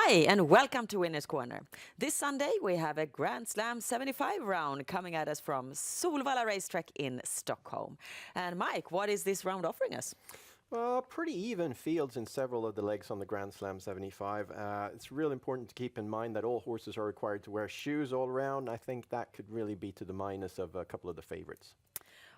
Hi, and welcome to Winner's Corner. This Sunday, we have a Grand Slam 75 round coming at us from Solvalla Racetrack in Stockholm. And Mike, what is this round offering us? Pretty even fields in several of the legs on the Grand Slam 75. It's really important to keep in mind that all horses are required to wear shoes all around. I think that could really be to the minus of a couple of the favorites.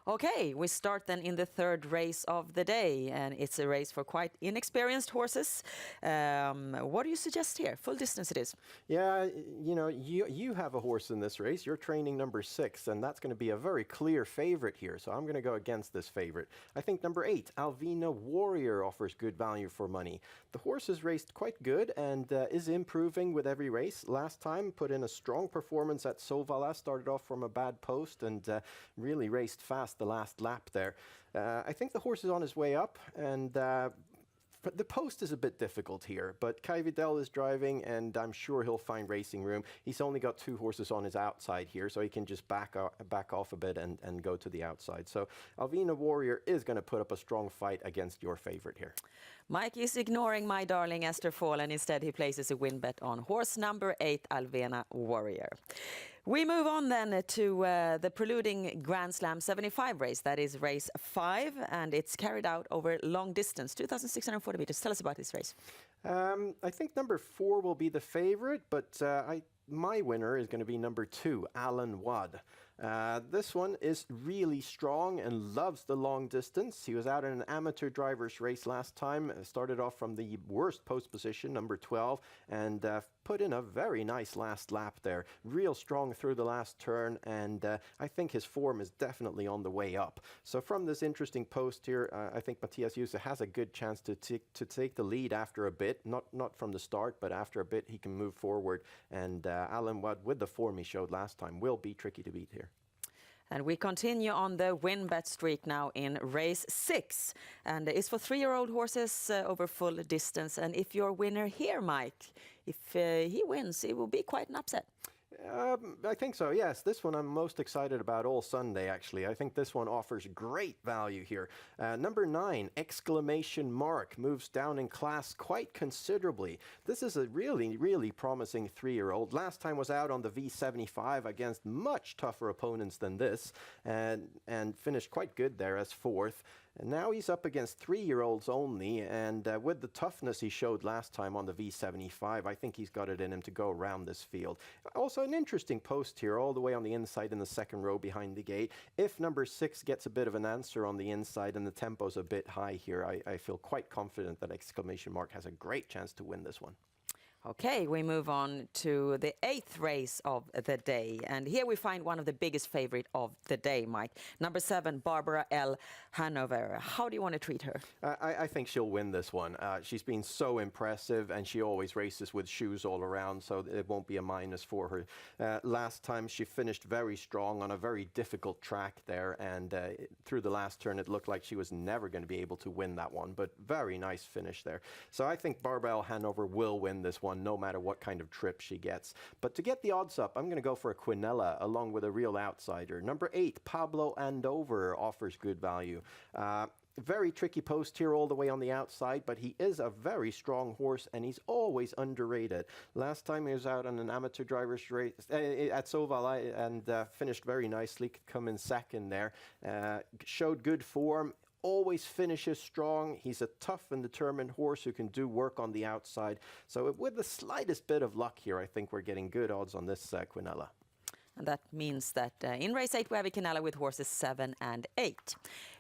Okay, we start then in the third race of the day, and it's a race for quite inexperienced horses. What do you suggest here? Full distance it is. Yeah, you have a horse in this race. You're training number 6, and that's going to be a very clear favorite here. So I'm going to go against this favorite. I think number 8, Alvina Warrior, offers good value for money. The horse has raced quite good and is improving with every race. Last time put in a strong performance at Solvalla, started off from a bad post and really raced fast the last lap there. I think the horse is on his way up, and the post is a bit difficult here, but Kai Vidal is driving, and I'm sure he'll find racing room. He's only got 2 horses on his outside here, so he can just back off a bit and go to the outside. So Alvina Warrior is going to put up a strong fight against your favorite here. Mike is ignoring my darling Esther Fall, and instead he places a win bet on horse number 8, Alvina Warrior. We move on then to the preluding Grand Slam 75 race. That is race 5, and it's carried out over long distance, 2,640 meters. Tell us about this race. I think number 4 will be the favorite, but my winner is going to be number 2, Alan Wadd. This one is really strong and loves the long distance. He was out in an amateur driver's race last time, started off from the worst post position, number 12, and put in a very nice last lap there. Real strong through the last turn, and I think his form is definitely on the way up. So from this interesting post here, I think Matthias Djuse has a good chance to take the lead after a bit, not from the start, but after a bit he can move forward, and Alan Wadd, with the form he showed last time, will be tricky to beat here. And we continue on the win bet streak now in race 6. And it's for 3-year-old horses over full distance. And if your winner here, Mike, if he wins, it will be quite an upset. I think so, yes. This one I'm most excited about all Sunday, actually. I think this one offers great value here. Number 9, Exclamation Mark, moves down in class quite considerably. This is a really, really promising 3-year-old. Last time was out on the V75 against much tougher opponents than this, and finished quite good there as 4th. And now he's up against 3-year-olds only, and with the toughness he showed last time on the V75, I think he's got it in him to go around this field. Also an interesting post here, all the way on the inside in the second row behind the gate. If number 6 gets a bit of an answer on the inside and the tempo's a bit high here, I feel quite confident that Exclamation Mark has a great chance to win this one. Okay, we move on to the 8th race of the day. And here we find one of the biggest favorite of the day, Mike. Number 7, Barbara L. Hanover. How do you want to treat her? I think she'll win this one. She's been so impressive, and she always races with shoes all around, so it won't be a minus for her. Last time she finished very strong on a very difficult track there, and through the last turn it looked like she was never going to be able to win that one, but very nice finish there. So I think Barbara L. Hanover will win this one, no matter what kind of trip she gets. But to get the odds up, I'm going to go for a Quinella along with a real outsider. Number 8, Pablo Andover, offers good value. Very tricky post here all the way on the outside, but he is a very strong horse, and he's always underrated. Last time he was out on an amateur driver's race at Solvalla and finished very nicely, could come in second there. Showed good form. Always finishes strong. He's a tough and determined horse who can do work on the outside. So with the slightest bit of luck here, I think we're getting good odds on this Quinella. And that means that in race 8 we have a Quinella with horses 7 and 8.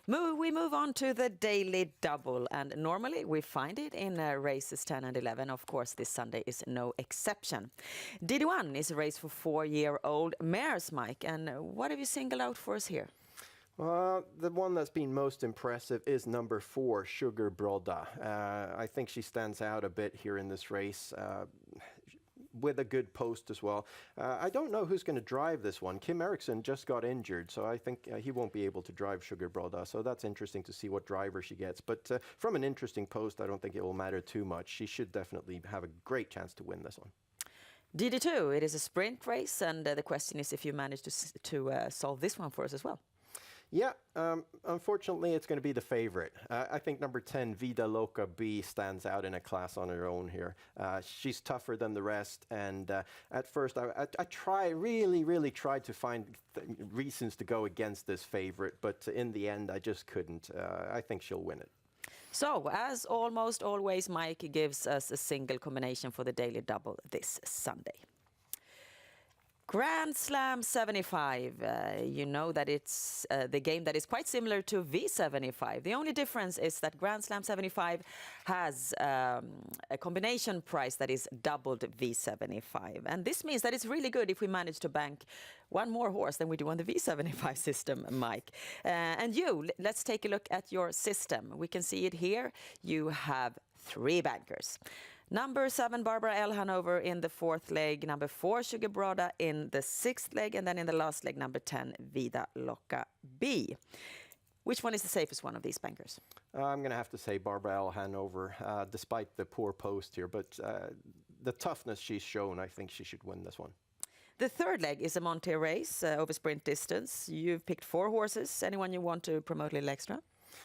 We move on to the daily double, and normally we find it in races 10 and 11. Of course, this Sunday is no exception. DD1 is a race for 4-year-old mares, Mike. And what have you singled out for us here? The one that's been most impressive is number 4, Sugar Brodda. I think she stands out a bit here in this race, with a good post as well. I don't know who's going to drive this one. Kim Eriksson just got injured, so I think he won't be able to drive Sugar Brodda, so that's interesting to see what driver she gets. But from an interesting post, I don't think it will matter too much. She should definitely have a great chance to win this one. DD2, it is a sprint race, and the question is if you manage to solve this one for us as well. Yeah, unfortunately, it's going to be the favorite. I think number 10, Vida Loca B, stands out in a class on her own here. She's tougher than the rest, and at first I really tried to find reasons to go against this favorite, but in the end, I just couldn't. I think she'll win it. So, as almost always, Mike gives us a single combination for the daily double this Sunday. Grand Slam 75, you know that it's the game that is quite similar to V75. The only difference is that Grand Slam 75 has a combination price that is doubled V75. And this means that it's really good if we manage to bank one more horse than we do on the V75 system, Mike. And let's take a look at your system. We can see it here. You have 3 bankers. Number 7, Barbara L. Hanover in the 4th leg. Number 4, Sugar Broda in the 6th leg. And then in the last leg, number 10, Vida Loca B. Which one is the safest one of these bankers? I'm going to have to say Barbara L. Hanover, despite the poor post here. But the toughness she's shown, I think she should win this one. The 3rd leg is a Monte race over sprint distance. You've picked 4 horses. Anyone you want to promote a little extra?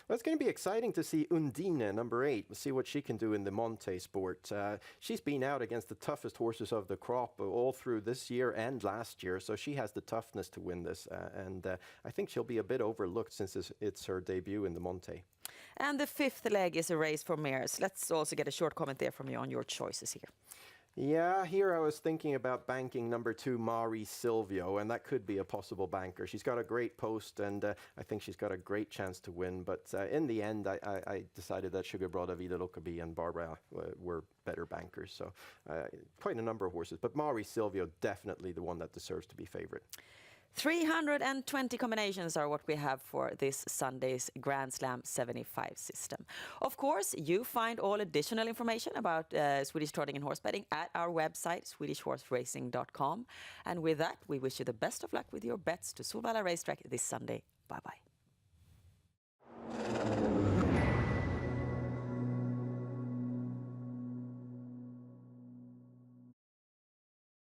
Well, it's going to be exciting to see Undine, number 8. We'll see what she can do in the Monte sport. She's been out against the toughest horses of the crop all through this year and last year, so she has the toughness to win this. And I think she'll be a bit overlooked since it's her debut in the Monte. And the 5th leg is a race for mares. Let's also get a short comment there from you on your choices here. Yeah, here I was thinking about banking number 2, Mari Silvio, and that could be a possible banker. She's got a great post, and I think she's got a great chance to win. But in the end, I decided that Sugar Broda, Vida Loca B, and Barbara were better bankers. So quite a number of horses, but Mari Silvio definitely the one that deserves to be favorite. 320 combinations are what we have for this Sunday's Grand Slam 75 system. Of course, you find all additional information about Swedish trotting and horse betting at our website, swedishhorseracing.com. And with that, we wish you the best of luck with your bets to Solvalla Racetrack this Sunday. Bye-bye.